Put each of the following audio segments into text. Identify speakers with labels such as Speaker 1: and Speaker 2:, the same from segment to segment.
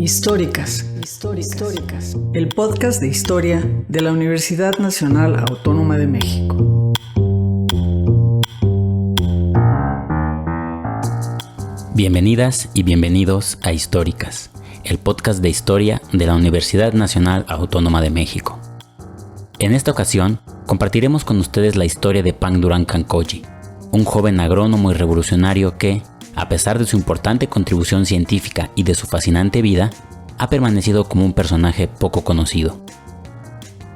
Speaker 1: Históricas. El podcast de historia de la Universidad Nacional Autónoma de México.
Speaker 2: Bienvenidas y bienvenidos a Históricas, el podcast de historia de la Universidad Nacional Autónoma de México. En esta ocasión, compartiremos con ustedes la historia de Pandurang Kankoyi, un joven agrónomo y revolucionario que, a pesar de su importante contribución científica y de su fascinante vida, ha permanecido como un personaje poco conocido.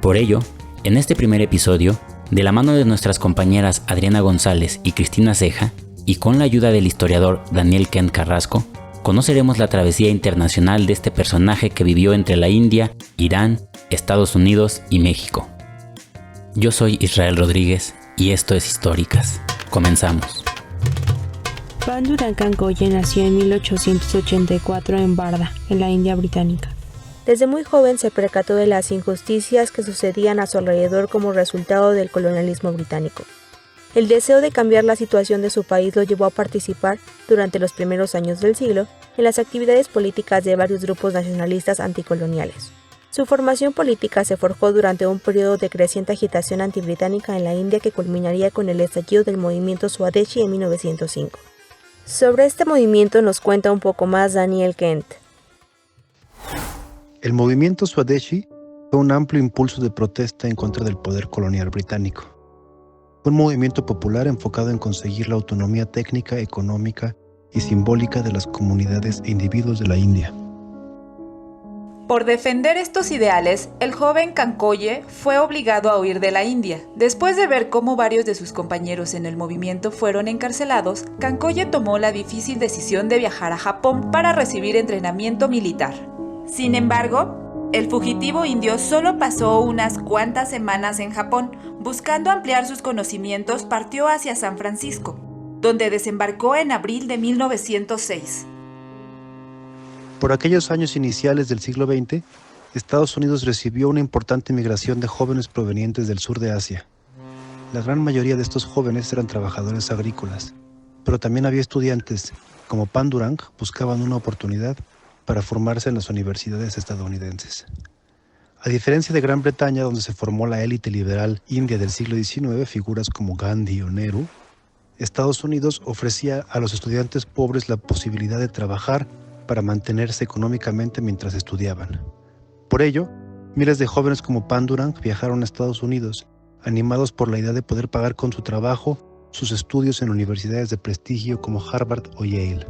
Speaker 2: Por ello, en este primer episodio, de la mano de nuestras compañeras Adriana González y Cristina Ceja, y con la ayuda del historiador Daniel Kent Carrasco, conoceremos la travesía internacional de este personaje que vivió entre la India, Irán, Estados Unidos y México. Yo soy Israel Rodríguez y esto es Históricas. Comenzamos.
Speaker 3: Pandurang Kankoyi nació en 1884 en Barda, en la India británica. Desde muy joven se percató de las injusticias que sucedían a su alrededor como resultado del colonialismo británico. El deseo de cambiar la situación de su país lo llevó a participar, durante los primeros años del siglo, en las actividades políticas de varios grupos nacionalistas anticoloniales. Su formación política se forjó durante un periodo de creciente agitación antibritánica en la India que culminaría con el estallido del movimiento Swadeshi en 1905. Sobre este movimiento nos cuenta un poco más Daniel Kent.
Speaker 4: El movimiento Swadeshi fue un amplio impulso de protesta en contra del poder colonial británico. Fue un movimiento popular enfocado en conseguir la autonomía técnica, económica y simbólica de las comunidades e individuos de la India.
Speaker 5: Por defender estos ideales, el joven Kankoyi fue obligado a huir de la India. Después de ver cómo varios de sus compañeros en el movimiento fueron encarcelados, Kankoyi tomó la difícil decisión de viajar a Japón para recibir entrenamiento militar. Sin embargo, el fugitivo indio solo pasó unas cuantas semanas en Japón. Buscando ampliar sus conocimientos, partió hacia San Francisco, donde desembarcó en abril de 1906.
Speaker 4: Por aquellos años iniciales del siglo XX, Estados Unidos recibió una importante migración de jóvenes provenientes del sur de Asia. La gran mayoría de estos jóvenes eran trabajadores agrícolas, pero también había estudiantes, como Pandurang, buscaban una oportunidad para formarse en las universidades estadounidenses. A diferencia de Gran Bretaña, donde se formó la élite liberal india del siglo XIX, figuras como Gandhi o Nehru, Estados Unidos ofrecía a los estudiantes pobres la posibilidad de trabajar para mantenerse económicamente mientras estudiaban. Por ello, miles de jóvenes como Pandurang viajaron a Estados Unidos, animados por la idea de poder pagar con su trabajo sus estudios en universidades de prestigio como Harvard o Yale.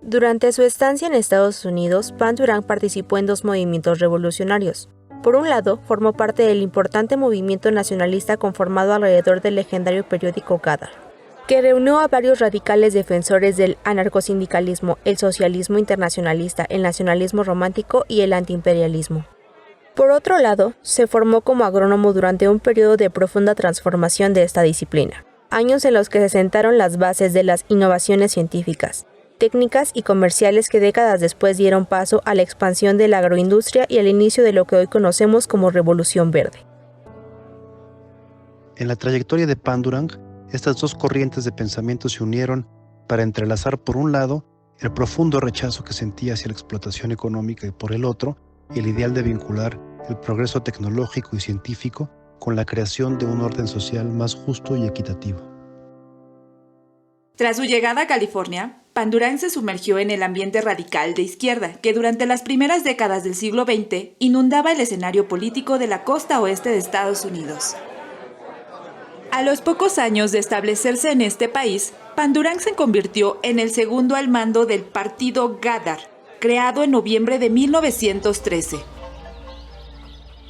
Speaker 3: Durante su estancia en Estados Unidos, Pandurang participó en dos movimientos revolucionarios. Por un lado, formó parte del importante movimiento nacionalista conformado alrededor del legendario periódico Ghadar, que reunió a varios radicales defensores del anarcosindicalismo, el socialismo internacionalista, el nacionalismo romántico y el antiimperialismo. Por otro lado, se formó como agrónomo durante un periodo de profunda transformación de esta disciplina, años en los que se sentaron las bases de las innovaciones científicas, técnicas y comerciales que décadas después dieron paso a la expansión de la agroindustria y al inicio de lo que hoy conocemos como Revolución Verde.
Speaker 4: En la trayectoria de Pandurang, estas dos corrientes de pensamiento se unieron para entrelazar por un lado el profundo rechazo que sentía hacia la explotación económica y por el otro el ideal de vincular el progreso tecnológico y científico con la creación de un orden social más justo y equitativo.
Speaker 5: Tras su llegada a California, Pandurang se sumergió en el ambiente radical de izquierda que durante las primeras décadas del siglo XX inundaba el escenario político de la costa oeste de Estados Unidos. A los pocos años de establecerse en este país, Pandurang se convirtió en el segundo al mando del partido Ghadar, creado en noviembre de 1913.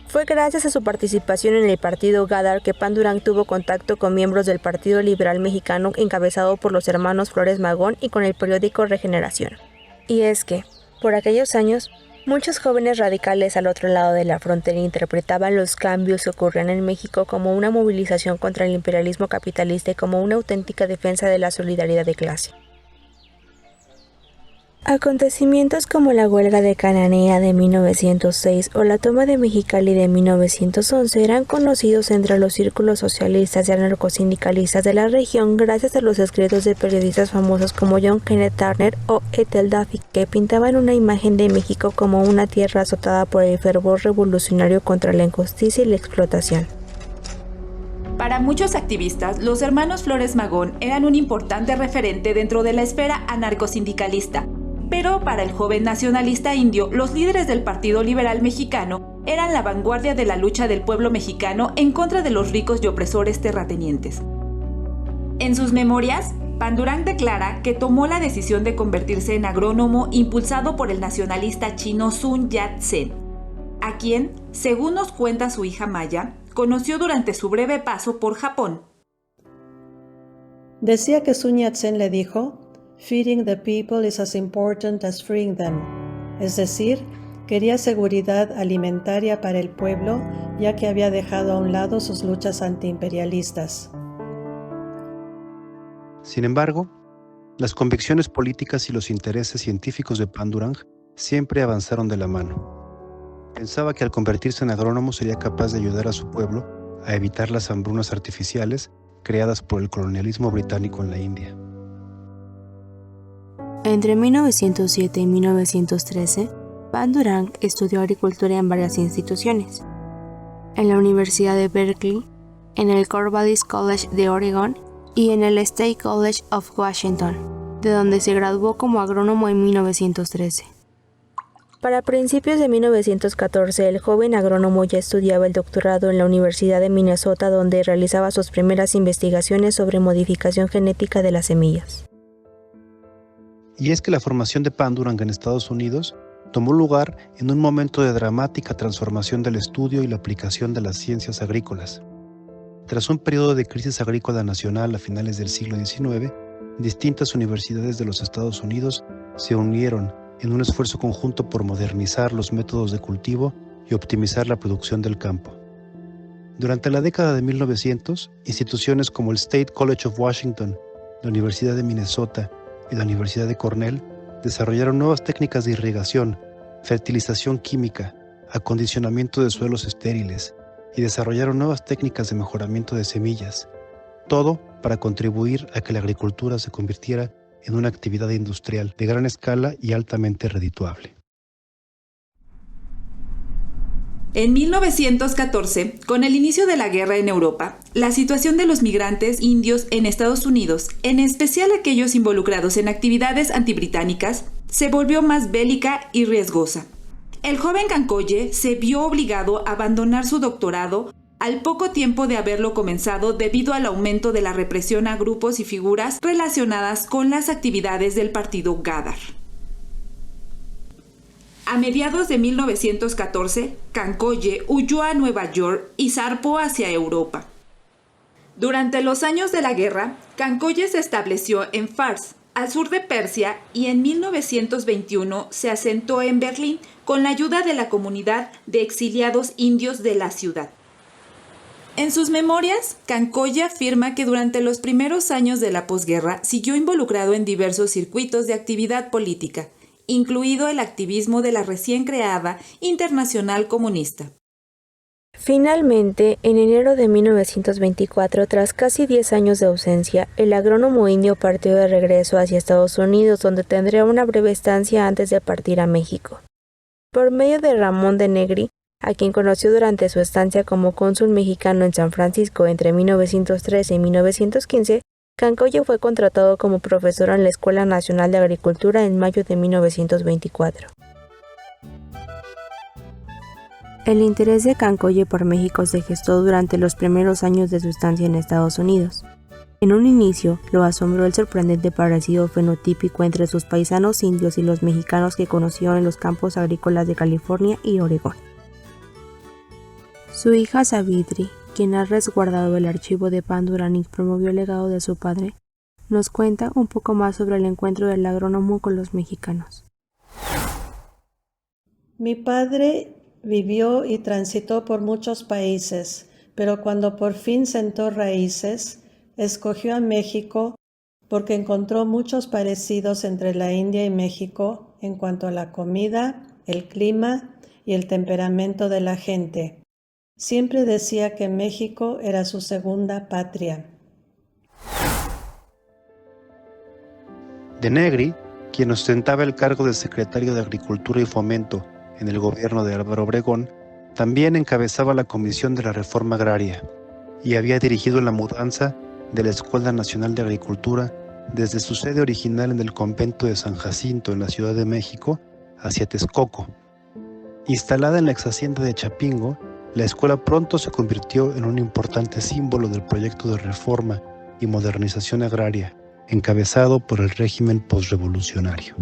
Speaker 3: Fue gracias a su participación en el partido Ghadar que Pandurang tuvo contacto con miembros del Partido Liberal Mexicano encabezado por los hermanos Flores Magón y con el periódico Regeneración. Y es que, por aquellos años, muchos jóvenes radicales al otro lado de la frontera interpretaban los cambios que ocurrían en México como una movilización contra el imperialismo capitalista y como una auténtica defensa de la solidaridad de clase. Acontecimientos como la huelga de Cananea de 1906 o la toma de Mexicali de 1911 eran conocidos entre los círculos socialistas y anarcosindicalistas de la región gracias a los escritos de periodistas famosos como John Kenneth Turner o Ethel Duffy, que pintaban una imagen de México como una tierra azotada por el fervor revolucionario contra la injusticia y la explotación.
Speaker 5: Para muchos activistas, los hermanos Flores Magón eran un importante referente dentro de la esfera anarcosindicalista. Pero para el joven nacionalista indio, los líderes del Partido Liberal Mexicano eran la vanguardia de la lucha del pueblo mexicano en contra de los ricos y opresores terratenientes. En sus memorias, Pandurang declara que tomó la decisión de convertirse en agrónomo impulsado por el nacionalista chino Sun Yat-sen, a quien, según nos cuenta su hija Maya, conoció durante su breve paso por Japón.
Speaker 6: Decía que Sun Yat-sen le dijo: "Feeding the people is as important as freeing them", es decir, quería seguridad alimentaria para el pueblo, ya que había dejado a un lado sus luchas antiimperialistas.
Speaker 4: Sin embargo, las convicciones políticas y los intereses científicos de Pandurang siempre avanzaron de la mano. Pensaba que al convertirse en agrónomo sería capaz de ayudar a su pueblo a evitar las hambrunas artificiales creadas por el colonialismo británico en la India.
Speaker 3: Entre 1907 y 1913, Pandurang estudió agricultura en varias instituciones. En la Universidad de Berkeley, en el Corvallis College de Oregon y en el State College of Washington, de donde se graduó como agrónomo en 1913. Para principios de 1914, el joven agrónomo ya estudiaba el doctorado en la Universidad de Minnesota, donde realizaba sus primeras investigaciones sobre modificación genética de las semillas.
Speaker 4: Y es que la formación de Pandurang en Estados Unidos tomó lugar en un momento de dramática transformación del estudio y la aplicación de las ciencias agrícolas. Tras un periodo de crisis agrícola nacional a finales del siglo XIX, distintas universidades de los Estados Unidos se unieron en un esfuerzo conjunto por modernizar los métodos de cultivo y optimizar la producción del campo. Durante la década de 1900, instituciones como el State College of Washington, la Universidad de Minnesota y la Universidad de Cornell desarrollaron nuevas técnicas de irrigación, fertilización química, acondicionamiento de suelos estériles y desarrollaron nuevas técnicas de mejoramiento de semillas, todo para contribuir a que la agricultura se convirtiera en una actividad industrial de gran escala y altamente redituable.
Speaker 5: En 1914, con el inicio de la guerra en Europa, la situación de los migrantes indios en Estados Unidos, en especial aquellos involucrados en actividades antibritánicas, se volvió más bélica y riesgosa. El joven Cancolle se vio obligado a abandonar su doctorado al poco tiempo de haberlo comenzado debido al aumento de la represión a grupos y figuras relacionadas con las actividades del partido Ghadar. A mediados de 1914, Cancolle huyó a Nueva York y zarpó hacia Europa. Durante los años de la guerra, Cancolle se estableció en Fars, al sur de Persia, y en 1921 se asentó en Berlín con la ayuda de la comunidad de exiliados indios de la ciudad. En sus memorias, Cancolle afirma que durante los primeros años de la posguerra siguió involucrado en diversos circuitos de actividad política, incluido el activismo de la recién creada Internacional Comunista.
Speaker 3: Finalmente, en enero de 1924, tras casi 10 años de ausencia, el agrónomo indio partió de regreso hacia Estados Unidos, donde tendría una breve estancia antes de partir a México. Por medio de Ramón de Negri, a quien conoció durante su estancia como cónsul mexicano en San Francisco entre 1913 y 1915, Cancolle fue contratado como profesor en la Escuela Nacional de Agricultura en mayo de 1924. El interés de Cancolle por México se gestó durante los primeros años de su estancia en Estados Unidos. En un inicio, lo asombró el sorprendente parecido fenotípico entre sus paisanos indios y los mexicanos que conoció en los campos agrícolas de California y Oregón. Su hija Savitri, quien ha resguardado el archivo de Pandurang y promovió el legado de su padre, nos cuenta un poco más sobre el encuentro del agrónomo con los mexicanos.
Speaker 6: Mi padre vivió y transitó por muchos países, pero cuando por fin sentó raíces, escogió a México porque encontró muchos parecidos entre la India y México en cuanto a la comida, el clima y el temperamento de la gente. Siempre decía que México era su segunda patria.
Speaker 4: De Negri, quien ostentaba el cargo de secretario de Agricultura y Fomento en el gobierno de Álvaro Obregón, también encabezaba la Comisión de la Reforma Agraria y había dirigido la mudanza de la Escuela Nacional de Agricultura desde su sede original en el convento de San Jacinto en la Ciudad de México hacia Texcoco. Instalada en la exhacienda de Chapingo, la escuela pronto se convirtió en un importante símbolo del proyecto de reforma y modernización agraria, encabezado por el régimen posrevolucionario.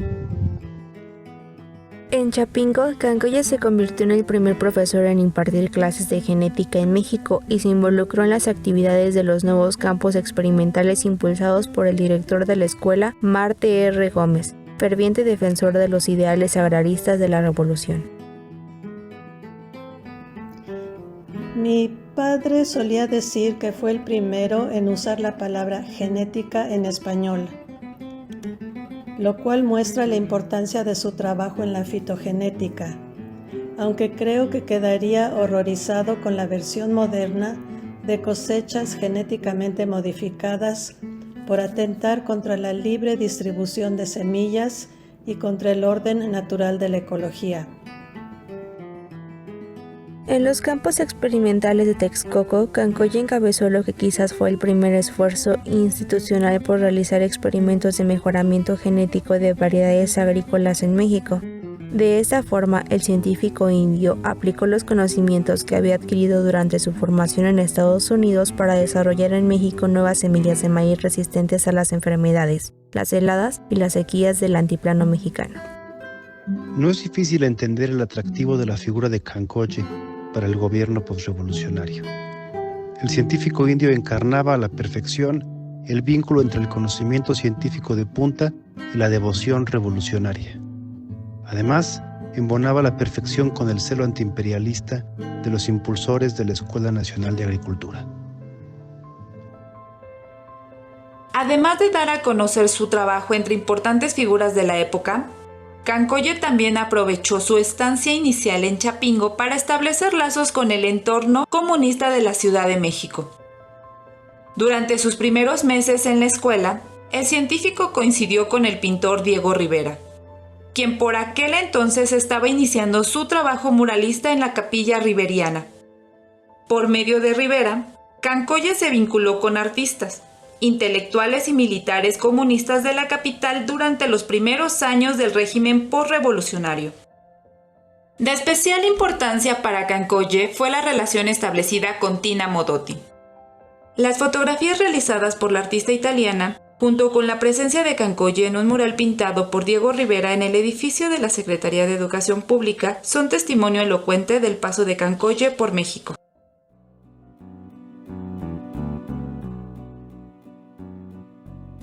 Speaker 3: En Chapingo, Cancolle se convirtió en el primer profesor en impartir clases de genética en México y se involucró en las actividades de los nuevos campos experimentales impulsados por el director de la escuela, Marte R. Gómez, ferviente defensor de los ideales agraristas de la Revolución.
Speaker 6: Mi padre solía decir que fue el primero en usar la palabra genética en español, lo cual muestra la importancia de su trabajo en la fitogenética, aunque creo que quedaría horrorizado con la versión moderna de cosechas genéticamente modificadas por atentar contra la libre distribución de semillas y contra el orden natural de la ecología.
Speaker 3: En los campos experimentales de Texcoco, Cancolle encabezó lo que quizás fue el primer esfuerzo institucional por realizar experimentos de mejoramiento genético de variedades agrícolas en México. De esta forma, el científico indio aplicó los conocimientos que había adquirido durante su formación en Estados Unidos para desarrollar en México nuevas semillas de maíz resistentes a las enfermedades, las heladas y las sequías del altiplano mexicano.
Speaker 4: No es difícil entender el atractivo de la figura de Cancolle para el gobierno posrevolucionario. El científico indio encarnaba a la perfección el vínculo entre el conocimiento científico de punta y la devoción revolucionaria. Además, embonaba a la perfección con el celo antiimperialista de los impulsores de la Escuela Nacional de Agricultura.
Speaker 5: Además de dar a conocer su trabajo entre importantes figuras de la época, Cancolle también aprovechó su estancia inicial en Chapingo para establecer lazos con el entorno comunista de la Ciudad de México. Durante sus primeros meses en la escuela, el científico coincidió con el pintor Diego Rivera, quien por aquel entonces estaba iniciando su trabajo muralista en la Capilla Riveriana. Por medio de Rivera, Cancolle se vinculó con artistas, intelectuales y militares comunistas de la capital durante los primeros años del régimen posrevolucionario. De especial importancia para Cancolle fue la relación establecida con Tina Modotti. Las fotografías realizadas por la artista italiana, junto con la presencia de Cancolle en un mural pintado por Diego Rivera en el edificio de la Secretaría de Educación Pública, son testimonio elocuente del paso de Cancolle por México.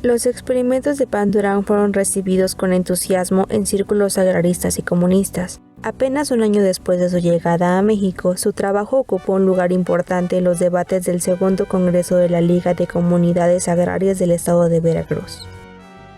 Speaker 3: Los experimentos de Pandurán fueron recibidos con entusiasmo en círculos agraristas y comunistas. Apenas un año después de su llegada a México, su trabajo ocupó un lugar importante en los debates del Segundo Congreso de la Liga de Comunidades Agrarias del Estado de Veracruz.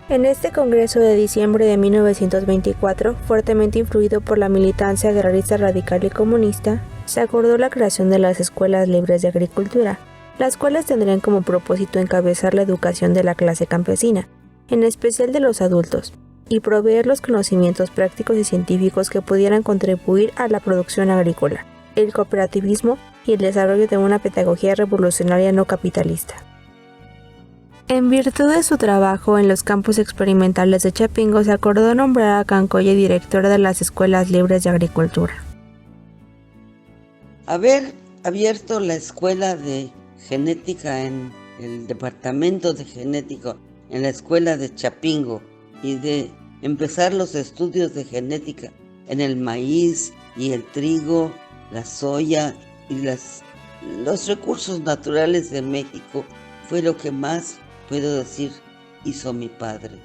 Speaker 3: En este congreso de diciembre de 1924, fuertemente influido por la militancia agrarista radical y comunista, se acordó la creación de las escuelas libres de agricultura, las cuales tendrían como propósito encabezar la educación de la clase campesina, en especial de los adultos, y proveer los conocimientos prácticos y científicos que pudieran contribuir a la producción agrícola, el cooperativismo y el desarrollo de una pedagogía revolucionaria no capitalista. En virtud de su trabajo en los campos experimentales de Chapingo, se acordó nombrar a Cancolle director de las escuelas libres de agricultura.
Speaker 7: Haber abierto la escuela de genética en el departamento de genética en la escuela de Chapingo y de empezar los estudios de genética en el maíz y el trigo, la soya y los recursos naturales de México fue lo que más, puedo decir, hizo mi padre.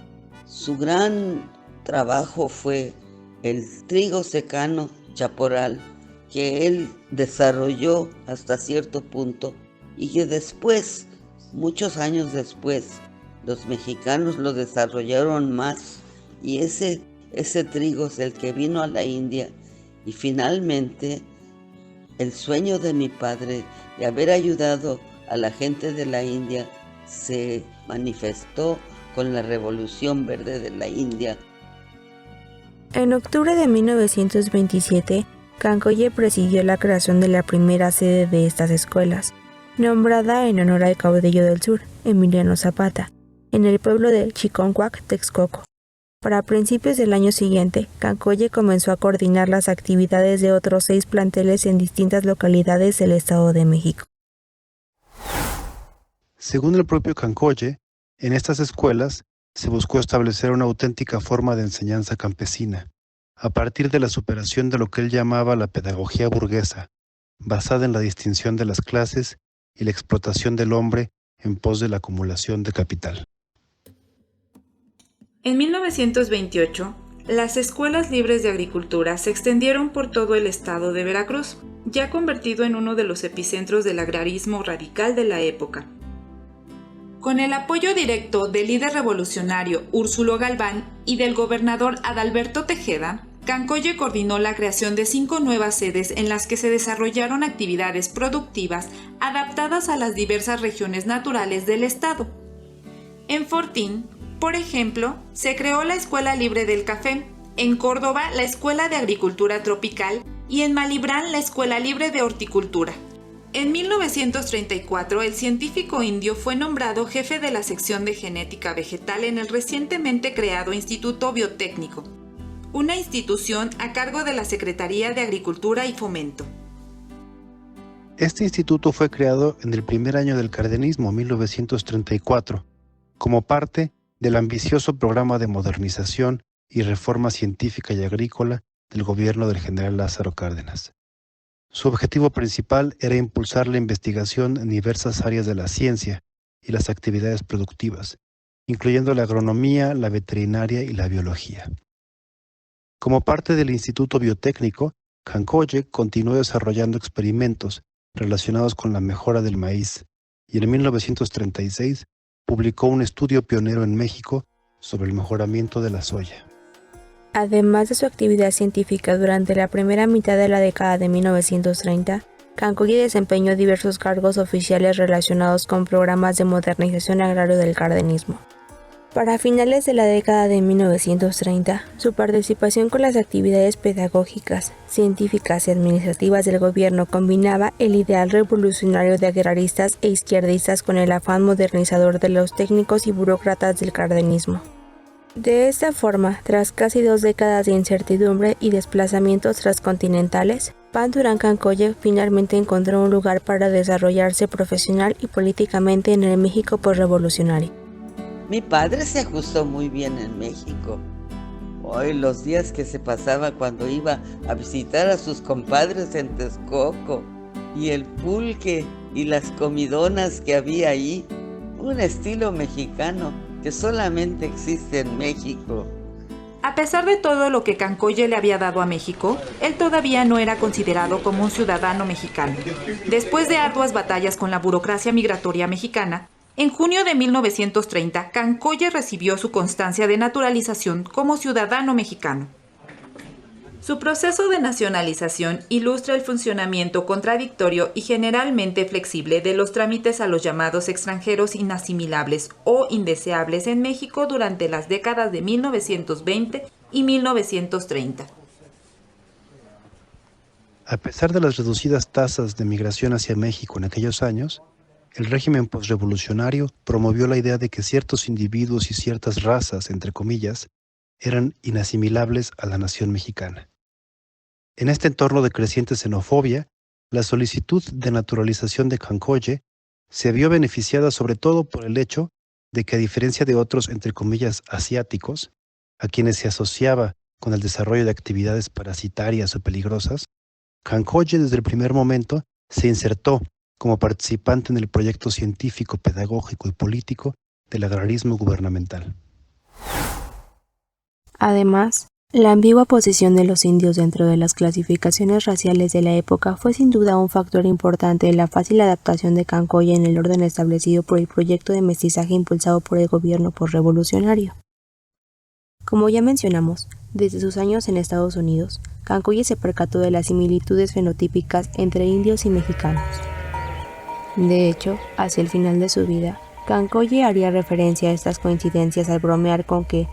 Speaker 7: Su gran trabajo fue el trigo secano chaporal, que él desarrolló hasta cierto punto y que después, muchos años después, los mexicanos lo desarrollaron más y ese trigo es el que vino a la India y finalmente el sueño de mi padre de haber ayudado a la gente de la India se manifestó con la Revolución Verde de la India.
Speaker 3: En octubre de 1927, Cancolle presidió la creación de la primera sede de estas escuelas, nombrada en honor al caudillo del sur, Emiliano Zapata, en el pueblo de Chiconcuac, Texcoco. Para principios del año siguiente, Cancolle comenzó a coordinar las actividades de otros 6 planteles en distintas localidades del Estado de México.
Speaker 4: Según el propio Cancolle, en estas escuelas se buscó establecer una auténtica forma de enseñanza campesina, a partir de la superación de lo que él llamaba la pedagogía burguesa, basada en la distinción de las clases y la explotación del hombre en pos de la acumulación de capital.
Speaker 5: En 1928, las escuelas libres de agricultura se extendieron por todo el estado de Veracruz, ya convertido en uno de los epicentros del agrarismo radical de la época. Con el apoyo directo del líder revolucionario Úrsulo Galván y del gobernador Adalberto Tejeda, Cancolle coordinó la creación de 5 nuevas sedes en las que se desarrollaron actividades productivas adaptadas a las diversas regiones naturales del estado. En Fortín, por ejemplo, se creó la Escuela Libre del Café, en Córdoba la Escuela de Agricultura Tropical y en Malibrán la Escuela Libre de Horticultura. En 1934, el científico indio fue nombrado jefe de la sección de genética vegetal en el recientemente creado Instituto Biotécnico, una institución a cargo de la Secretaría de Agricultura y Fomento.
Speaker 4: Este instituto fue creado en el primer año del cardenismo, 1934, como parte del ambicioso programa de modernización y reforma científica y agrícola del gobierno del general Lázaro Cárdenas. Su objetivo principal era impulsar la investigación en diversas áreas de la ciencia y las actividades productivas, incluyendo la agronomía, la veterinaria y la biología. Como parte del Instituto Biotécnico, Cancolle continuó desarrollando experimentos relacionados con la mejora del maíz y en 1936 publicó un estudio pionero en México sobre el mejoramiento de la soya.
Speaker 3: Además de su actividad científica durante la primera mitad de la década de 1930, Cancolle desempeñó diversos cargos oficiales relacionados con programas de modernización agrario del cardenismo. Para finales de la década de 1930, su participación con las actividades pedagógicas, científicas y administrativas del gobierno combinaba el ideal revolucionario de agraristas e izquierdistas con el afán modernizador de los técnicos y burócratas del cardenismo. De esta forma, tras casi 2 décadas de incertidumbre y desplazamientos transcontinentales, Pandurán Cancolle finalmente encontró un lugar para desarrollarse profesional y políticamente en el México posrevolucionario.
Speaker 7: Mi padre se ajustó muy bien en México. Hoy los días que se pasaba cuando iba a visitar a sus compadres en Texcoco, y el pulque y las comidonas que había ahí, un estilo mexicano que solamente existe en México.
Speaker 5: A pesar de todo lo que Cancolle le había dado a México, él todavía no era considerado como un ciudadano mexicano. Después de arduas batallas con la burocracia migratoria mexicana, en junio de 1930, Cancolle recibió su constancia de naturalización como ciudadano mexicano. Su proceso de nacionalización ilustra el funcionamiento contradictorio y generalmente flexible de los trámites a los llamados extranjeros inasimilables o indeseables en México durante las décadas de 1920 y 1930.
Speaker 4: A pesar de las reducidas tasas de migración hacia México en aquellos años, el régimen posrevolucionario promovió la idea de que ciertos individuos y ciertas razas, entre comillas, eran inasimilables a la nación mexicana. En este entorno de creciente xenofobia, la solicitud de naturalización de Cancolle se vio beneficiada sobre todo por el hecho de que, a diferencia de otros, entre comillas, asiáticos, a quienes se asociaba con el desarrollo de actividades parasitarias o peligrosas, Cancolle desde el primer momento se insertó como participante en el proyecto científico, pedagógico y político del agrarismo gubernamental.
Speaker 3: Además, La ambigua posición de los indios dentro de las clasificaciones raciales de la época fue sin duda un factor importante en la fácil adaptación de Cancolle en el orden establecido por el proyecto de mestizaje impulsado por el gobierno posrevolucionario. Como ya mencionamos, desde sus años en Estados Unidos, Cancolle se percató de las similitudes fenotípicas entre indios y mexicanos. De hecho, hacia el final de su vida, Cancolle haría referencia a estas coincidencias al bromear con que,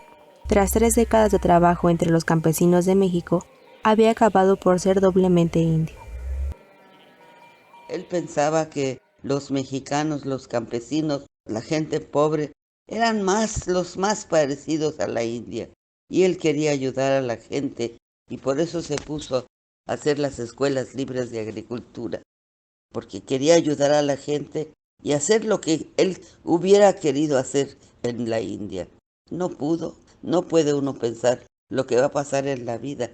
Speaker 3: tras 3 décadas de trabajo entre los campesinos de México, había acabado por ser doblemente indio.
Speaker 7: Él pensaba que los mexicanos, los campesinos, la gente pobre, eran los más parecidos a la India. Y él quería ayudar a la gente y por eso se puso a hacer las escuelas libres de agricultura. Porque quería ayudar a la gente y hacer lo que él hubiera querido hacer en la India. No pudo. No puede uno pensar lo que va a pasar en la vida,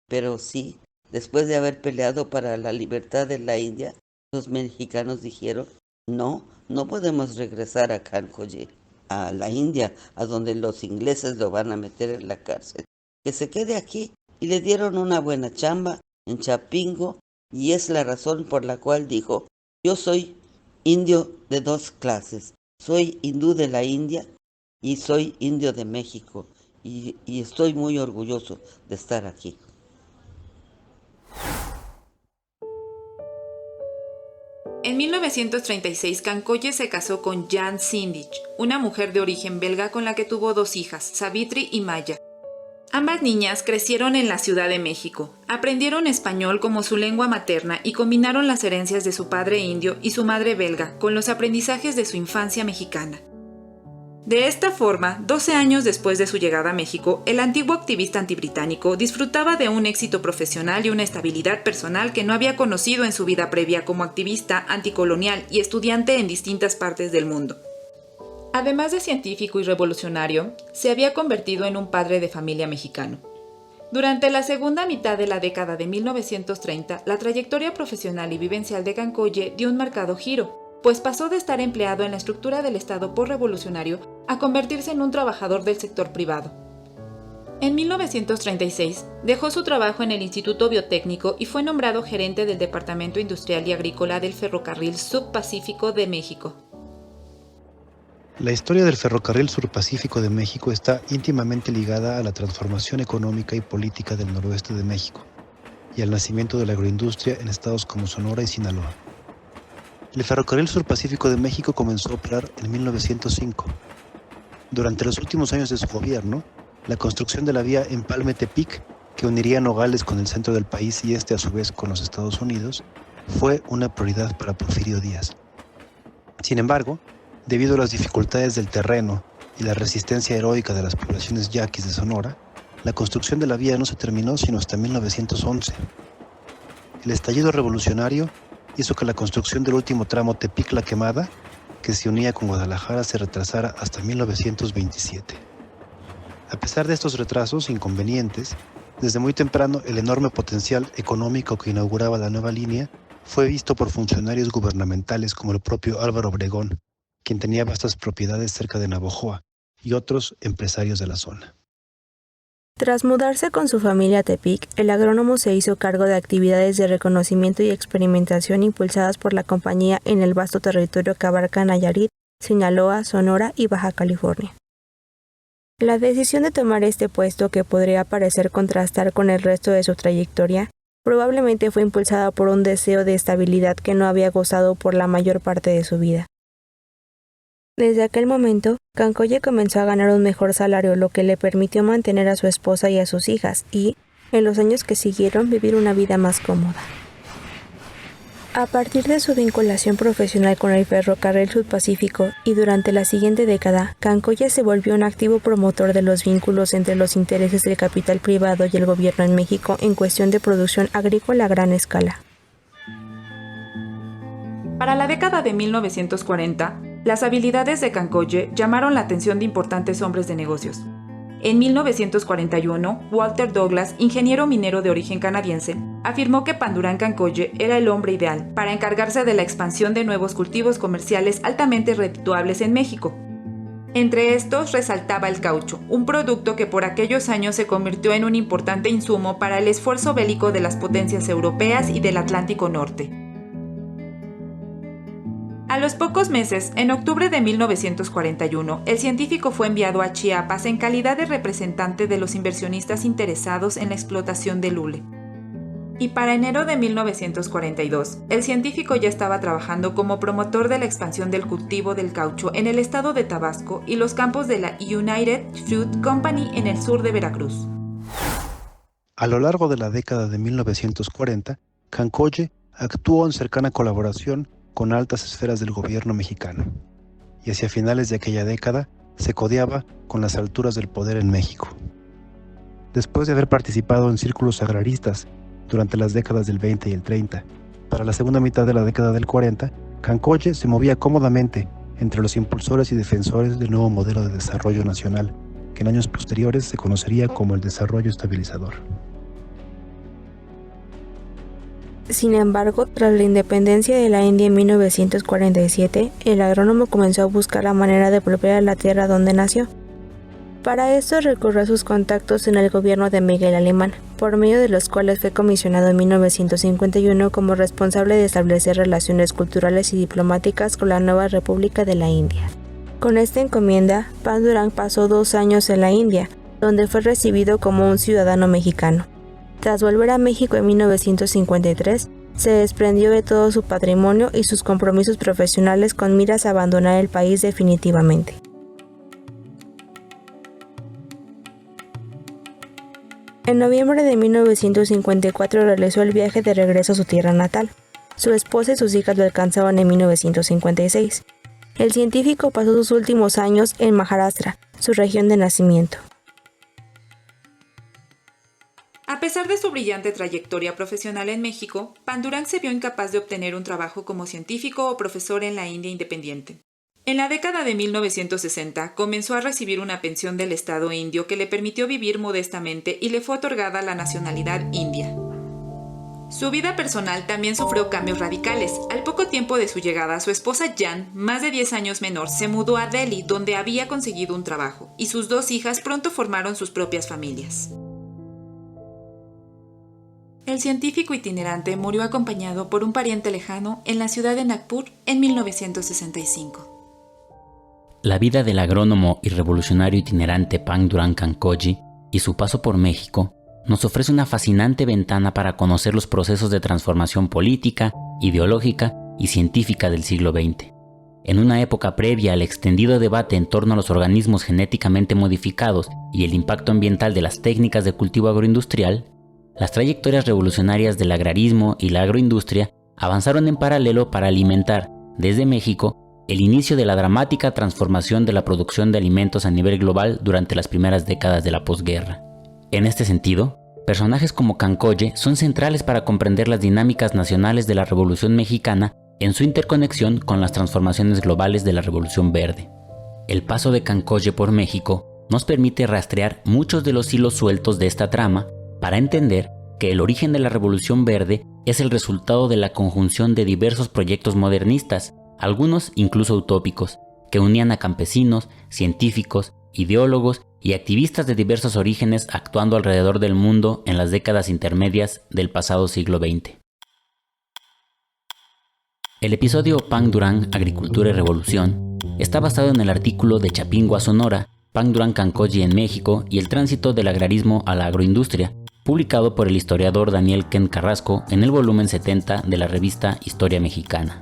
Speaker 7: pero sí, después de haber peleado para la libertad de la India, los mexicanos dijeron, no podemos regresar a Cancolle, a la India, a donde los ingleses lo van a meter en la cárcel. Que se quede aquí, y le dieron una buena chamba en Chapingo, y es la razón por la cual dijo, yo soy indio de 2 clases, soy hindú de la India, y soy indio de México y estoy muy orgulloso de estar aquí.
Speaker 5: En 1936, Cancolle se casó con Jan Sindich, una mujer de origen belga con la que tuvo 2 hijas, Savitri y Maya. Ambas niñas crecieron en la Ciudad de México, aprendieron español como su lengua materna y combinaron las herencias de su padre indio y su madre belga con los aprendizajes de su infancia mexicana. De esta forma, 12 años después de su llegada a México, el antiguo activista antibritánico disfrutaba de un éxito profesional y una estabilidad personal que no había conocido en su vida previa como activista anticolonial y estudiante en distintas partes del mundo. Además de científico y revolucionario, se había convertido en un padre de familia mexicano. Durante la segunda mitad de la década de 1930, la trayectoria profesional y vivencial de Cancolle dio un marcado giro, pues pasó de estar empleado en la estructura del Estado posrevolucionario a convertirse en un trabajador del sector privado. En 1936, dejó su trabajo en el Instituto Biotécnico y fue nombrado gerente del Departamento Industrial y Agrícola del Ferrocarril Subpacífico de México.
Speaker 4: La historia del Ferrocarril Surpacífico de México está íntimamente ligada a la transformación económica y política del noroeste de México y al nacimiento de la agroindustria en estados como Sonora y Sinaloa. El Ferrocarril Surpacífico de México comenzó a operar en 1905. Durante los últimos años de su gobierno, la construcción de la vía Empalme-Tepic, que uniría Nogales con el centro del país y a su vez con los Estados Unidos, fue una prioridad para Porfirio Díaz. Sin embargo, debido a las dificultades del terreno y la resistencia heroica de las poblaciones yaquis de Sonora, la construcción de la vía no se terminó sino hasta 1911. El estallido revolucionario hizo que la construcción del último tramo Tepic-La Quemada, que se unía con Guadalajara, se retrasara hasta 1927. A pesar de estos retrasos inconvenientes, desde muy temprano el enorme potencial económico que inauguraba la nueva línea fue visto por funcionarios gubernamentales como el propio Álvaro Obregón, quien tenía vastas propiedades cerca de Navojoa, y otros empresarios de la zona.
Speaker 3: Tras mudarse con su familia a Tepic, el agrónomo se hizo cargo de actividades de reconocimiento y experimentación impulsadas por la compañía en el vasto territorio que abarca Nayarit, Sinaloa, Sonora y Baja California. La decisión de tomar este puesto, que podría parecer contrastar con el resto de su trayectoria, probablemente fue impulsada por un deseo de estabilidad que no había gozado por la mayor parte de su vida. Desde aquel momento, Cancolle comenzó a ganar un mejor salario, lo que le permitió mantener a su esposa y a sus hijas y, en los años que siguieron, vivir una vida más cómoda. A partir de su vinculación profesional con el Ferrocarril Subpacífico y durante la siguiente década, Cancolle se volvió un activo promotor de los vínculos entre los intereses del capital privado y el gobierno en México en cuestión de producción agrícola a gran escala.
Speaker 5: Para la década de 1940, las habilidades de Cancolle llamaron la atención de importantes hombres de negocios. En 1941, Walter Douglas, ingeniero minero de origen canadiense, afirmó que Pandurán Cancolle era el hombre ideal para encargarse de la expansión de nuevos cultivos comerciales altamente redituables en México. Entre estos resaltaba el caucho, un producto que por aquellos años se convirtió en un importante insumo para el esfuerzo bélico de las potencias europeas y del Atlántico Norte. A los pocos meses, en octubre de 1941, el científico fue enviado a Chiapas en calidad de representante de los inversionistas interesados en la explotación del hule. Y para enero de 1942, el científico ya estaba trabajando como promotor de la expansión del cultivo del caucho en el estado de Tabasco y los campos de la United Fruit Company en el sur de Veracruz.
Speaker 4: A lo largo de la década de 1940, Cancolle actuó en cercana colaboración con altas esferas del gobierno mexicano, y hacia finales de aquella década se codeaba con las alturas del poder en México. Después de haber participado en círculos agraristas durante las décadas del 20 y el 30, para la segunda mitad de la década del 40, Cancolle se movía cómodamente entre los impulsores y defensores del nuevo modelo de desarrollo nacional, que en años posteriores se conocería como el desarrollo estabilizador.
Speaker 3: Sin embargo, tras la independencia de la India en 1947, el agrónomo comenzó a buscar la manera de volver a la tierra donde nació. Para esto recurrió a sus contactos en el gobierno de Miguel Alemán, por medio de los cuales fue comisionado en 1951 como responsable de establecer relaciones culturales y diplomáticas con la nueva República de la India. Con esta encomienda, Pandurang pasó 2 años en la India, donde fue recibido como un ciudadano mexicano. Tras volver a México en 1953, se desprendió de todo su patrimonio y sus compromisos profesionales con miras a abandonar el país definitivamente. En noviembre de 1954 realizó el viaje de regreso a su tierra natal. Su esposa y sus hijas lo alcanzaban en 1956. El científico pasó sus últimos años en Maharashtra, su región de nacimiento.
Speaker 5: A pesar de su brillante trayectoria profesional en México, Pandurang se vio incapaz de obtener un trabajo como científico o profesor en la India independiente. En la década de 1960 comenzó a recibir una pensión del Estado indio que le permitió vivir modestamente y le fue otorgada la nacionalidad india. Su vida personal también sufrió cambios radicales. Al poco tiempo de su llegada, su esposa Jan, más de 10 años menor, se mudó a Delhi, donde había conseguido un trabajo, y sus 2 hijas pronto formaron sus propias familias. El científico itinerante murió acompañado por un pariente lejano en la ciudad de Nagpur en 1965.
Speaker 2: La vida del agrónomo y revolucionario itinerante Pandurang Cancolle y su paso por México nos ofrece una fascinante ventana para conocer los procesos de transformación política, ideológica y científica del siglo XX. En una época previa al extendido debate en torno a los organismos genéticamente modificados y el impacto ambiental de las técnicas de cultivo agroindustrial, las trayectorias revolucionarias del agrarismo y la agroindustria avanzaron en paralelo para alimentar, desde México, el inicio de la dramática transformación de la producción de alimentos a nivel global durante las primeras décadas de la posguerra. En este sentido, personajes como Cancolle son centrales para comprender las dinámicas nacionales de la Revolución Mexicana en su interconexión con las transformaciones globales de la Revolución Verde. El paso de Cancolle por México nos permite rastrear muchos de los hilos sueltos de esta trama para entender que el origen de la Revolución Verde es el resultado de la conjunción de diversos proyectos modernistas, algunos incluso utópicos, que unían a campesinos, científicos, ideólogos y activistas de diversos orígenes actuando alrededor del mundo en las décadas intermedias del pasado siglo XX. El episodio Pandurang, Agricultura y Revolución está basado en el artículo de Chapingo a Sonora, Pandurang Cancolle en México y el tránsito del agrarismo a la agroindustria, publicado por el historiador Daniel Kent Carrasco en el volumen 70 de la revista Historia Mexicana.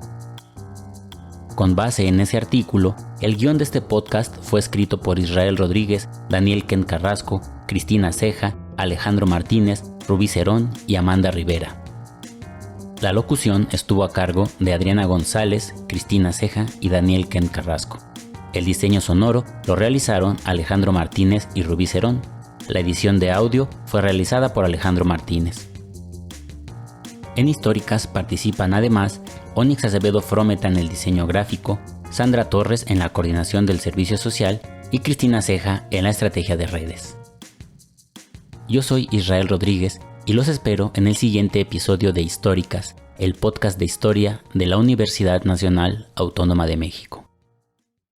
Speaker 2: Con base en ese artículo, el guión de este podcast fue escrito por Israel Rodríguez, Daniel Kent Carrasco, Cristina Ceja, Alejandro Martínez, Rubí Cerón y Amanda Rivera. La locución estuvo a cargo de Adriana González, Cristina Ceja y Daniel Kent Carrasco. El diseño sonoro lo realizaron Alejandro Martínez y Rubí Cerón. La edición de audio fue realizada por Alejandro Martínez. En Históricas participan además Onyx Acevedo Frometa en el diseño gráfico, Sandra Torres en la coordinación del servicio social y Cristina Ceja en la estrategia de redes. Yo soy Israel Rodríguez y los espero en el siguiente episodio de Históricas, el podcast de historia de la Universidad Nacional Autónoma de México.